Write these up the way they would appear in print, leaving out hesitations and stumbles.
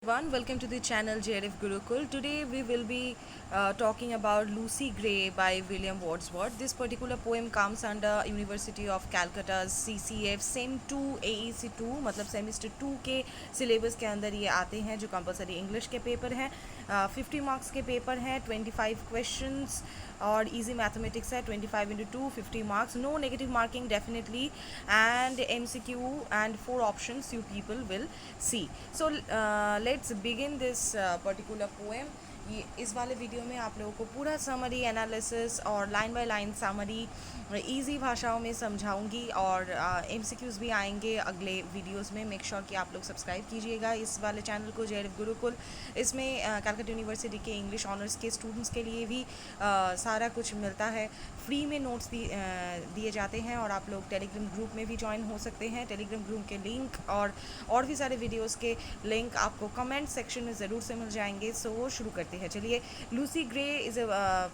Everyone, welcome to the channel JRF Gurukul. Today we will be talking about Lucy Gray by William Wordsworth. This particular poem comes under University of Calcutta's CCF Sem 2 AEC 2 मतलब semester 2 के syllabus के अंदर ये आते हैं जो compulsory English के paper हैं 50 मार्क्स के पेपर हैं 25 क्वेश्चंस और इजी मैथमेटिक्स है 25 into 2 50 marks no negative marking definitely and MCQ and 4 options you people will see. So let's begin this particular poem. ये इस वाले वीडियो में आप लोगों को पूरा समरी एनालिसिस और line by line summary easy भाषाओं में समझाऊंगी और MCQs भी आएंगे अगले वीडियोस में. मेक श्योर कि आप लोग सब्सक्राइब कीजिएगा इस वाले चैनल को JRF गुरुकुल. इसमें कलकत्ता यूनिवर्सिटी के इंग्लिश ऑनर्स के स्टूडेंट्स के लिए भी सारा कुछ मिलता है. फ्री में नोट्स दिए जाते हैं और आप लोग टेलीग्राम ग्रुप में भी ज्वाइन हो सकते हैं. टेलीग्राम ग्रुप के लिंक और भी सारे वीडियोस के लिंक आपको कमेंट सेक्शन में ज़रूर से मिल जाएंगे. सो शुरू करते हैं. चलिए, Lucy grey is a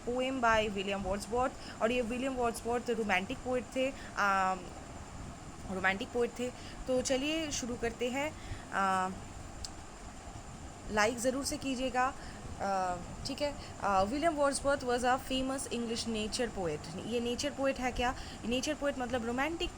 poem by William Wordsworth और ये विलियम वर्ड्सवर्थ रोमांटिक पोइट थे. तो चलिए शुरू करते हैं. लाइक ज़रूर से कीजिएगा. ठीक है. William Wordsworth was a famous English nature poet. ये नेचर पोएट है क्या? नेचर पोएट मतलब रोमांटिक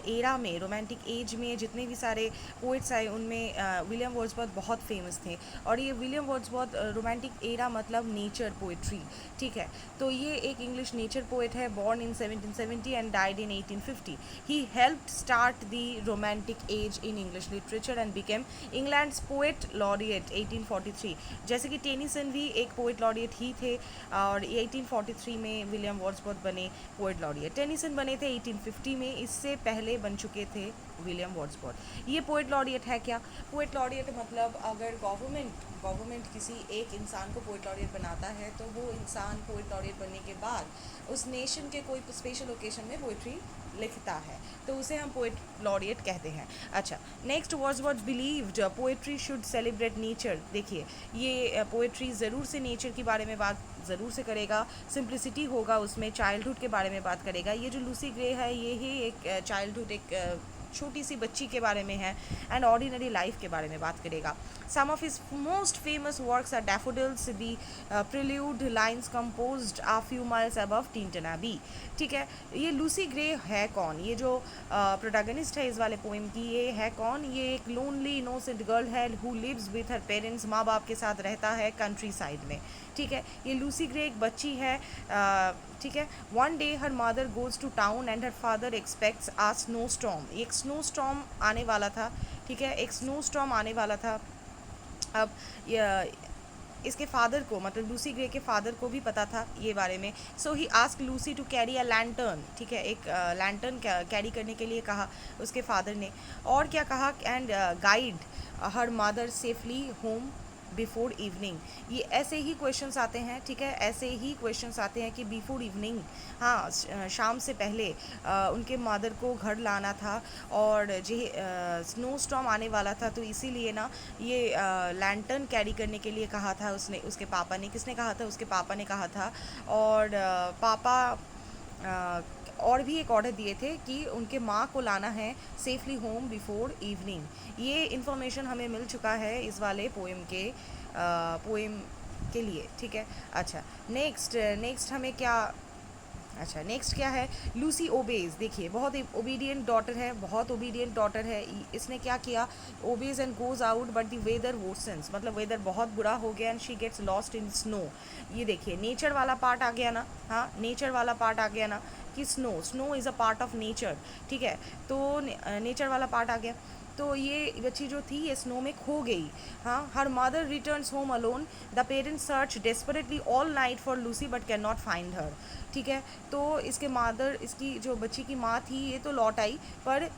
एरा में, रोमांटिक एज में जितने भी सारे पोएट्स आए उनमें विलियम वर्ड्सवर्थ बहुत फेमस थे. और ये विलियम वर्ड्सवर्थ रोमांटिक एरा मतलब नेचर पोएट्री. ठीक है. तो ये एक इंग्लिश नेचर पोएट है. Born in 1770 and died in 1850. He helped start the romantic age in English literature and became England's poet laureate 1843. जैसे कि टेनिसन भी एक पोएट लॉरिएट ही थे और 1843 में विलियम वर्ड्सवर्थ बने पोएट लॉरिएट. टेनिसन बने थे 1850 में. इससे पहले बन चुके थे विलियम वर्ड्सवर्थ. ये पोएट लॉरिएट है क्या? पोएट लॉरिएट मतलब अगर गवर्नमेंट किसी एक इंसान को पोएट लॉरिएट बनाता है तो वो इंसान पोएट लॉरिएट बनने के बाद उस नेशन के कोई स्पेशल ओकेशन में पोएट्री लिखता है तो उसे हम पोएट लॉरिएट कहते हैं. अच्छा, next Wordsworth believed poetry should celebrate nature. देखिए, ये पोएट्री ज़रूर से नेचर के बारे में बात ज़रूर से करेगा. सिंप्लिसिटी होगा उसमें, चाइल्डहुड के बारे में बात करेगा. ये जो लूसी ग्रे है ये ही एक चाइल्डहुड, एक छोटी सी बच्ची के बारे में है एंड ऑर्डिनरी लाइफ के बारे में बात करेगा. Some of his most famous works are Daffodils, the Prelude, Lines Composed a few miles above Tintern Abbey. ठीक है. ये लूसी ग्रे है कौन? ये जो प्रोटैगनिस्ट है इस वाले पोएम की, ये है कौन? ये एक लोनली इनोसेंट गर्ल है who lives with her parents. माँ बाप के साथ रहता है कंट्री साइड में. ठीक है. ये लूसी ग्रे एक बच्ची है. ठीक है. One day her mother goes to town and her father expects a snowstorm. एक स्नो स्टॉर्म आने वाला था. ठीक है. एक स्नो स्टॉर्म आने वाला था. अब इसके फादर को, मतलब लूसी ग्रे के फादर को भी पता था ये बारे में. So he ask Lucy to carry a lantern. ठीक है. एक लैंटर्न कैरी करने के लिए कहा उसके फादर ने. और क्या कहा? And guide her mother safely home before evening. ये ऐसे ही क्वेश्चंस आते हैं. ठीक है. ऐसे ही क्वेश्चंस आते हैं कि बिफोर इवनिंग, हाँ, शाम से पहले उनके मदर को घर लाना था और जो स्नो स्टॉर्म आने वाला था तो इसीलिए ना ये लैंटर्न कैरी करने के लिए कहा था उसने, उसके पापा ने. किसने कहा था? उसके पापा ने कहा था. और पापा और भी एक ऑर्डर दिए थे कि उनके माँ को लाना है सेफली होम बिफोर इवनिंग. ये इन्फॉर्मेशन हमें मिल चुका है इस वाले पोएम के लिए. ठीक है. अच्छा, नेक्स्ट हमें क्या? अच्छा, नेक्स्ट क्या है? Lucy obeys. देखिए, बहुत ओबीडियंट डॉटर है, बहुत ओबीडियंट डॉटर है. इसने क्या किया? Obeys and goes out but the weather worsens, मतलब वेदर बहुत बुरा हो गया and she gets lost in snow. ये देखिए, नेचर वाला पार्ट आ गया ना. हाँ, नेचर वाला पार्ट आ गया ना कि snow is a part of nature. ठीक है. तो नेचर वाला पार्ट आ गया. तो ये बच्ची जो थी ये स्नो में खो गई. हाँ. Her mother returns home alone. The parents search desperately all night for Lucy but can not find her. ठीक है. तो इसकी जो बच्ची की माँ थी ये तो लौट आई पर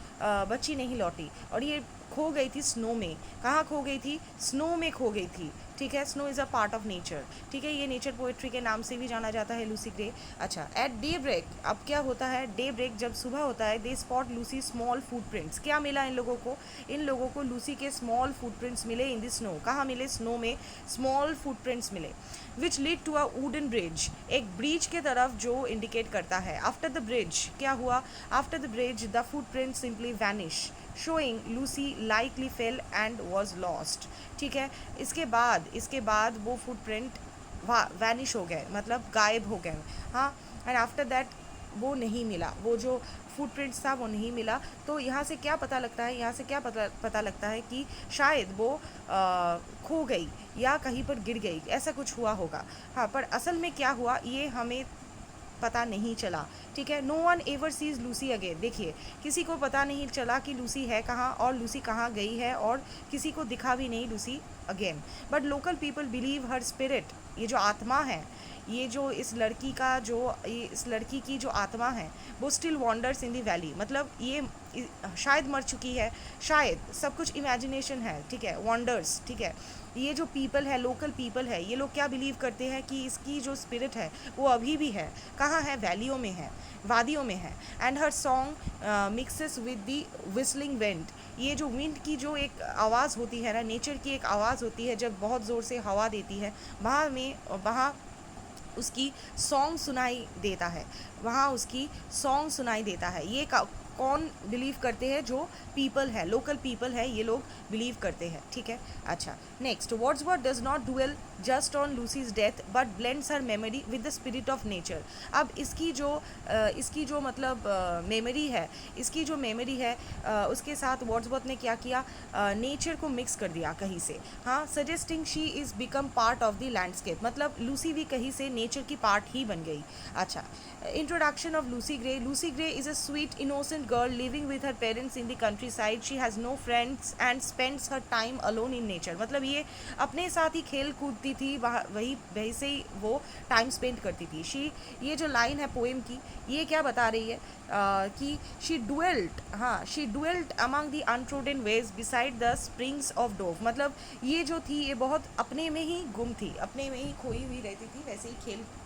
बच्ची नहीं लौटी और ये खो गई थी स्नो में. कहाँ खो गई थी? स्नो में खो गई थी. ठीक है. Snow is a part of nature. ठीक है. ये नेचर पोएट्री के नाम से भी जाना जाता है लूसी ग्रे. अच्छा, एट डे ब्रेक. अब क्या होता है? डे ब्रेक जब सुबह होता है, दे स्पॉट लूसी स्मॉल फुटप्रिंट्स. क्या मिला इन लोगों को? इन लोगों को लूसी के स्मॉल फुटप्रिंट्स मिले इन द स्नो. कहाँ मिले? स्नो में स्मॉल फुटप्रिंट्स मिले. Which lead to a wooden bridge. एक ब्रिज के तरफ जो इंडिकेट करता है. आफ्टर द ब्रिज क्या हुआ? After the bridge the footprint simply vanish. showing Lucy likely fell and was lost. ठीक है, इसके बाद वो फुटप्रिंट वैनिश हो गए, मतलब गायब हो गए. हाँ, एंड आफ्टर दैट वो नहीं मिला, वो जो फुटप्रिंट्स था वो नहीं मिला. तो यहाँ से क्या पता लगता है, यहाँ से क्या पता लगता है कि शायद वो खो गई या कहीं पर गिर गई, ऐसा कुछ हुआ होगा. हाँ, पर असल में क्या हुआ ये हमें पता नहीं चला. ठीक है, no one ever sees Lucy again. देखिए, किसी को पता नहीं चला कि लूसी है कहाँ और लूसी कहाँ गई है, और किसी को दिखा भी नहीं Lucy again. But local people believe her spirit, ये जो आत्मा है, ये जो इस लड़की की जो आत्मा है वो स्टिल वॉन्डर्स इन दी वैली. मतलब ये शायद मर चुकी है, शायद सब कुछ इमेजिनेशन है. ठीक है, वॉन्डर्स. ठीक है, ये जो पीपल है, लोकल पीपल है, ये लोग क्या बिलीव करते हैं कि इसकी जो स्पिरिट है वो अभी भी है. कहाँ है? वैलियों में है, वादियों में है. And her song mixes with the whistling wind. ये जो विंड की जो एक आवाज़ होती है ना, नेचर की एक आवाज़ होती है जब बहुत ज़ोर से हवा देती है, वहाँ उसकी सॉन्ग सुनाई देता है, वहाँ उसकी सॉन्ग सुनाई देता है. ये कौन बिलीव करते हैं? जो पीपल है, लोकल पीपल है, ये लोग बिलीव करते हैं. ठीक है, अच्छा. Next, Wordsworth does not dwell just on Lucy's death but blends her memory with the spirit of nature. अब इसकी जो मतलब मेमोरी है, उसके साथ वर्ड्सवर्थ ने क्या किया? नेचर को मिक्स कर दिया कहीं से. हाँ, suggesting she is become part of the landscape. मतलब लूसी भी कहीं से नेचर की पार्ट ही बन गई. अच्छा, introduction of Lucy grey. Lucy grey is a sweet innocent girl living with her parents in the countryside. She has no friends and spends her time alone in nature. मतलब ये अपने साथ ही खेल कूदती थी, वही से ही वो टाइम स्पेंड करती थी. ये जो लाइन है पोएम की, ये क्या बता रही है? कि she dwelt among the untrodden ways beside the springs of Dove. मतलब ये जो थी ये बहुत अपने में ही गुम थी, अपने में ही खोई हुई रहती थी, वैसे ही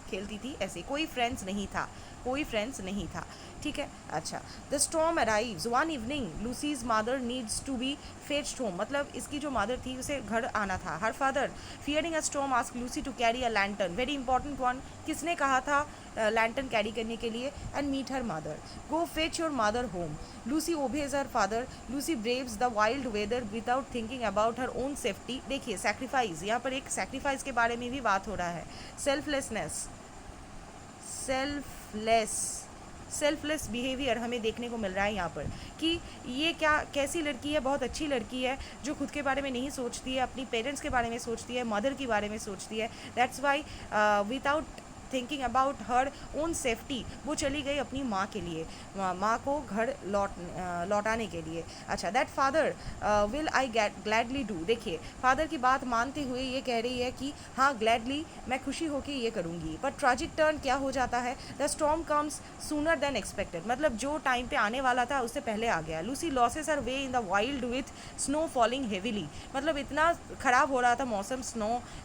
खेलती थी, ऐसे कोई फ्रेंड्स नहीं था. ठीक है, अच्छा. The storm arrives one evening. Lucy's mother needs to be fetched home. मतलब इसकी जो मदर थी उसे घर आना था. Her father fearing a storm ask Lucy to carry a lantern. Very important one. किसने कहा था लैंटर्न कैरी करने के लिए? And meet her mother. Go fetch your mother home. Lucy obeys her father. Lucy braves the wild weather without thinking about her own safety. देखिए, sacrifice, यहाँ पर एक सैक्रिफाइस के बारे में भी बात हो रहा है. सेल्फलेस बिहेवियर हमें देखने को मिल रहा है यहाँ पर, कि ये कैसी लड़की है? बहुत अच्छी लड़की है जो खुद के बारे में नहीं सोचती है, अपनी पेरेंट्स के बारे में सोचती है, मदर के बारे में सोचती है. That's why without thinking about her own safety वो चली गई अपनी माँ के लिए, माँ को घर लौटाने के लिए. अच्छा, that father will I gladly do. देखिए, फादर की बात मानते हुए ये कह रही है कि हाँ, ग्लैडली, मैं खुशी होकर ये करूँगी. पर ट्रैजिक टर्न क्या हो जाता है? The storm comes sooner than expected. मतलब जो टाइम पे आने वाला था उससे पहले आ गया. Lucy losses her way in the wild with snow falling heavily. मतलब इतना ख़राब हो रहा था मौसम,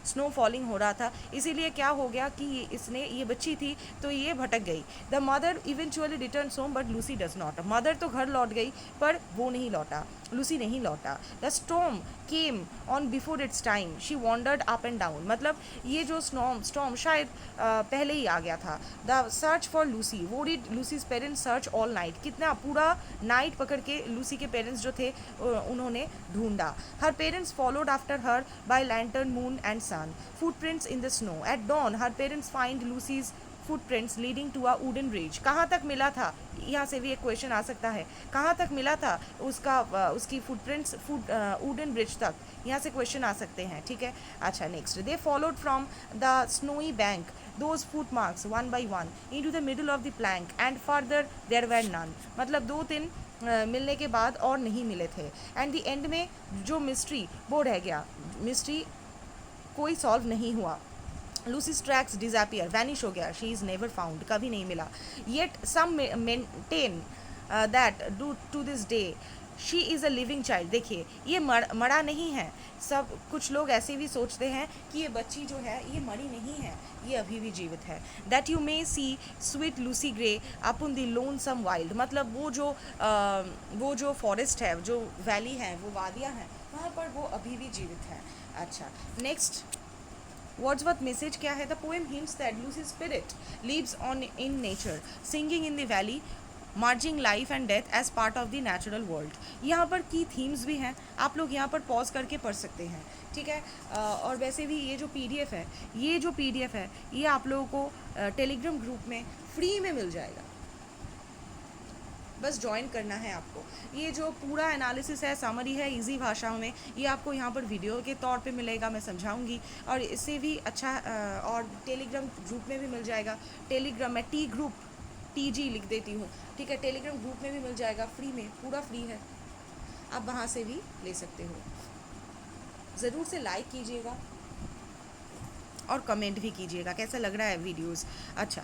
स्नो फॉलिंग हो रहा था, इसीलिए क्या हो गया कि ये बच्ची थी तो ये भटक गई. The mother eventually returns home but Lucy does not. Mother तो घर लौट गई पर वो नहीं लौटा, लूसी नहीं लौटा. The storm came on before it's time. She wandered up and down. मतलब ये जो स्टॉर्म शायद पहले ही आ गया था. The search for Lucy. वो did Lucy's parents search all night. कितना पूरा नाइट पकड़ के लूसी के पेरेंट्स जो थे उन्होंने ढूंढा. Her parents followed after her by lantern, moon and sun. Footprints in the snow. At dawn her parents find Lucy's footprints leading to a wooden bridge. कहाँ तक मिला था? यहाँ से भी एक क्वेश्चन आ सकता है, कहाँ तक मिला था उसकी फुटप्रिंट्स वुडन ब्रिज तक? यहाँ से क्वेश्चन आ सकते हैं. ठीक है, अच्छा. Next, they followed from the snowy bank those foot marks one by one into the middle of the plank and further there were none. मतलब 2-3 मिलने के बाद और नहीं मिले थे. एंड द एंड में जो मिस्ट्री वो रह गया, मिस्ट्री कोई सॉल्व नहीं हुआ. लूसीज ट्रैक्स डिसअपियर, वैनिश हो गया. शी इज़ नेवर फाउंड, कभी नहीं मिला. Yet some maintain that do to this day she is a living child. देखिए, ये मरा नहीं है. सब कुछ लोग ऐसे भी सोचते हैं कि ये बच्ची जो है ये मरी नहीं है, ये अभी भी जीवित है. That you may see sweet Lucy Gray upon the lonesome wild. मतलब वो जो फॉरेस्ट है, जो वैली है, वो वादियाँ हैं, वहाँ पर वो अभी भी जीवित है. अच्छा, नेक्स्ट, Wordsworth message क्या है? The poem hints that Lucy's spirit lives on in nature, singing in the valley merging life and death as part of the natural world. यहाँ पर की थीम्स भी हैं, आप लोग यहाँ पर पॉज करके पढ़ सकते हैं, ठीक है। और वैसे भी ये जो पीडीएफ है, ये आप लोगों को टेलीग्राम ग्रुप में फ्री में मिल जाएगा, बस ज्वाइन करना है आपको। ये जो पूरा एनालिसिस है, समरी है इजी भाषा में, ये आपको यहाँ पर वीडियो के तौर पे मिलेगा, मैं समझाऊंगी, और इससे भी अच्छा और टेलीग्राम ग्रुप में भी मिल जाएगा। टेलीग्राम में टी ग्रुप, टी जी लिख देती हूँ, ठीक है, टेलीग्राम ग्रुप में भी मिल जाएगा फ्री में, पूरा फ्री है, आप वहाँ से भी ले सकते हो। ज़रूर से लाइक कीजिएगा और कमेंट भी कीजिएगा कैसा लग रहा है वीडियोस। अच्छा,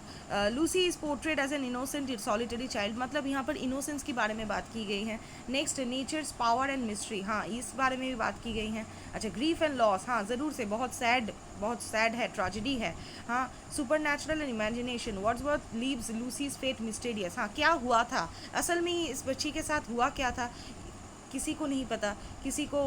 Lucy is portrayed as an innocent solitary child, मतलब यहाँ पर इनोसेंस के बारे में बात की गई है। Next, nature's power and mystery, हाँ इस बारे में भी बात की गई है। अच्छा, ग्रीफ एंड लॉस, हाँ ज़रूर से, बहुत सैड है, ट्रेजेडी है। हाँ, super natural and imagination, Wordsworth leaves Lucy's fate mysterious, हाँ क्या हुआ था असल में इस बच्ची के साथ, हुआ क्या था किसी को नहीं पता, किसी को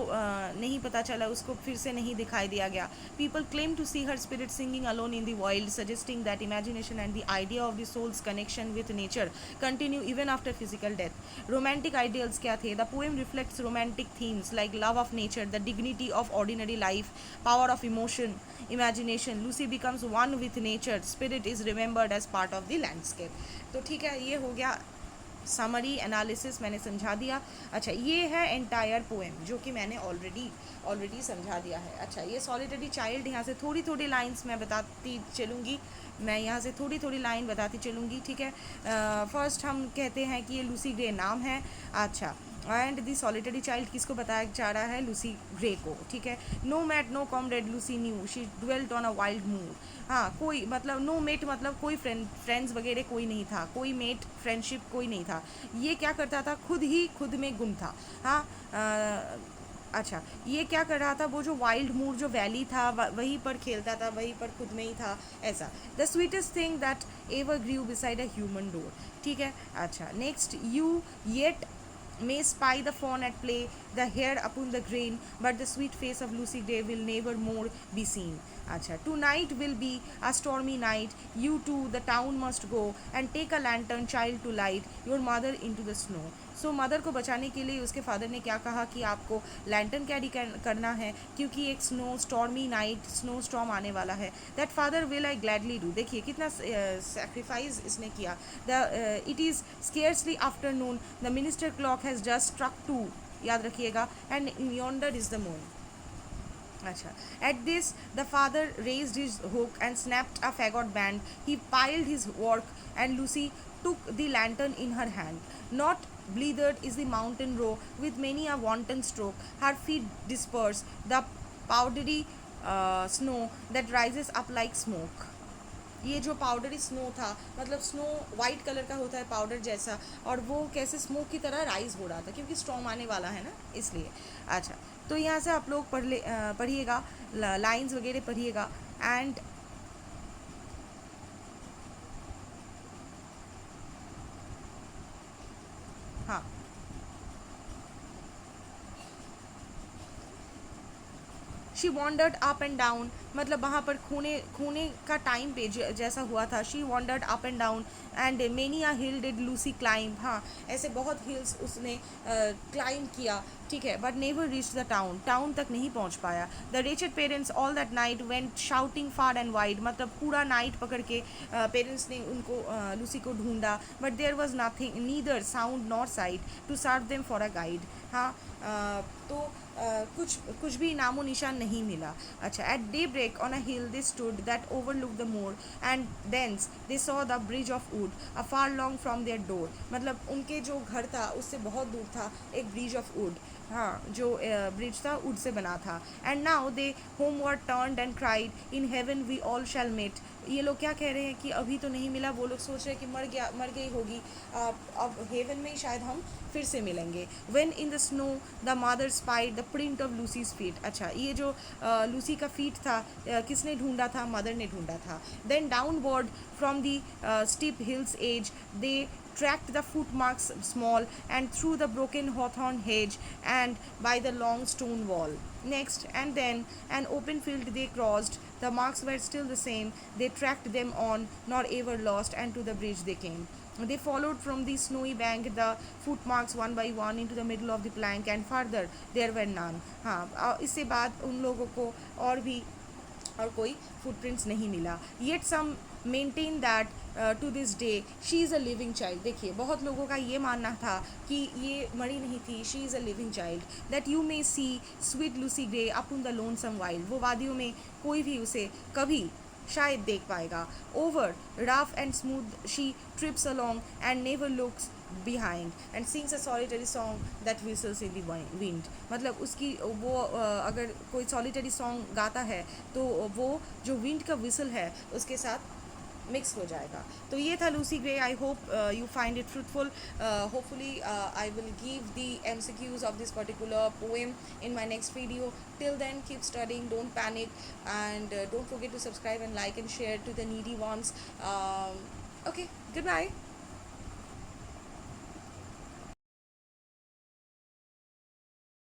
नहीं पता चला, उसको फिर से नहीं दिखाई दिया गया। People claim to see her spirit singing alone in the wild, suggesting that imagination and the idea of the soul's connection with nature continue even after physical death. Romantic ideals क्या थे? The poem reflects romantic themes like love of nature, the dignity of ordinary life, power of emotion, imagination. Lucy becomes one with nature. Spirit is remembered as part of the landscape. तो ठीक है, ये हो गया summary analysis, मैंने समझा दिया। अच्छा, ये है एंटायर पोएम जो कि मैंने ऑलरेडी समझा दिया है। अच्छा, ये सॉलिटरी चाइल्ड, यहाँ से थोड़ी थोड़ी लाइंस मैं बताती चलूँगी, मैं यहाँ से थोड़ी थोड़ी लाइन बताती चलूँगी, ठीक है। फर्स्ट हम कहते हैं कि ये लूसी ग्रे नाम है। अच्छा, एंड दी सॉलिटरी चाइल्ड किसको बताया जा रहा है? लूसी ग्रे को, ठीक है। No mate no comrade Lucy knew, she dwelt on a wild moor, हाँ कोई मतलब नो मेट मतलब कोई फ्रेंड्स वगैरह कोई नहीं था, कोई मेट फ्रेंडशिप कोई नहीं था, ये क्या करता था? खुद में गुम था। हाँ, अच्छा, ये क्या कर रहा था? वो जो वाइल्ड मूर जो वैली था वहीं पर खेलता था, वहीं पर खुद में ही था, ऐसा। The sweetest thing that ever grew beside a human door, ठीक है। अच्छा, next, you yet may spy the fawn at play, the hair upon the grain, but the sweet face of Lucy Gray will never more be seen. Acha, tonight will be a stormy night. You to the town must go and take a lantern, child, to light your mother into the snow. So mother को बचाने के लिए उसके father ने क्या कहा कि आपको लैंटर्न कैरी करना है, क्योंकि एक स्टॉर्मी नाइट, स्नो स्टॉर्म आने वाला है। That father will I gladly do, देखिए कितना सेक्रीफाइस इसने किया। The it is scarcely afternoon, the minster clock has just struck 2, याद रखिएगा, and yonder is the moon. अच्छा, at this the father raised his hook and snapped a fagot band. He piled his work and Lucy took the lantern in her hand. Not blethered is the mountain row with many a wanton stroke. Her feet disperse the powdery snow that rises up like smoke. ये जो powdery snow था, मतलब snow white colour का होता है powder जैसा, और वो कैसे स्मोक की तरह राइज हो रहा था क्योंकि स्टॉर्म आने वाला है ना, इसलिए। अच्छा, तो यहाँ से आप लोग पढ़िएगा, लाइंस वगैरह पढ़िएगा। एंड हाँ, she wandered up and down, मतलब वहाँ पर खूने का टाइम पे जैसा हुआ था। She wandered up and down and many a hill did Lucy climb, हाँ ऐसे बहुत हिल्स उसने क्लाइंब किया, ठीक है, but never reach the town, town तक नहीं पहुँच पाया। The wretched parents all that night went shouting far and wide, मतलब पूरा नाइट पकड़ के पेरेंट्स ने उनको लूसी को ढूंढा, but there was nothing neither sound nor sight to serve them for a guide. हाँ, तो कुछ भी नामो निशान नहीं मिला। अच्छा, at daybreak on a hill they stood that overlook the moor and thence they saw the bridge of wood a furlong from their door, मतलब उनके जो घर था उससे बहुत दूर था एक ब्रिज ऑफ वुड, हाँ जो ब्रिज था वुड से बना था। And now they homeward turned and cried in heaven we all shall meet, ये लोग क्या कह रहे हैं कि अभी तो नहीं मिला, वो लोग सोच रहे हैं कि मर गई होगी, अब हेवन में ही शायद हम फिर से मिलेंगे। When in the snow the mother spied the print of Lucy's feet, अच्छा ये जो लूसी का फीट था किसने ढूंढा था? मदर ने ढूंढा था। Then downward from the steep hills as they tracked the footmarks small and through the broken hawthorn hedge and by the long stone wall. Next, and then an open field they crossed, the marks were still the same, they tracked them on nor ever lost, and to the bridge they came. They followed from the snowy bank the footmarks one by one into the middle of the plank, and further there were none. हाँ, इससे बाद उन लोगों को और भी और कोई फुटप्रिंट्स नहीं मिला. Yet some maintain that to this day she is a living child. देखिए, बहुत लोगों का ये मानना था कि ये मरी नहीं थी, she is a living child. That you may see sweet Lucy Gray up in the lonesome wild. वो वादियों में कोई भी उसे कभी शायद देख पाएगा. Over rough and smooth she trips along and never looks behind and sings a solitary song that whistles in the wind. मतलब उसकी वो अगर कोई सॉलिटरी सॉन्ग गाता है तो वो जो विंड का विसल है उसके साथ मिक्स हो जाएगा. तो ये था Lucy grey. I hope you find it fruitful. Hopefully I will give the MCQs of this particular poem in my next video. Till then, keep studying, don't panic, and don't forget to subscribe and like and share to the needy ones. Okay, goodbye.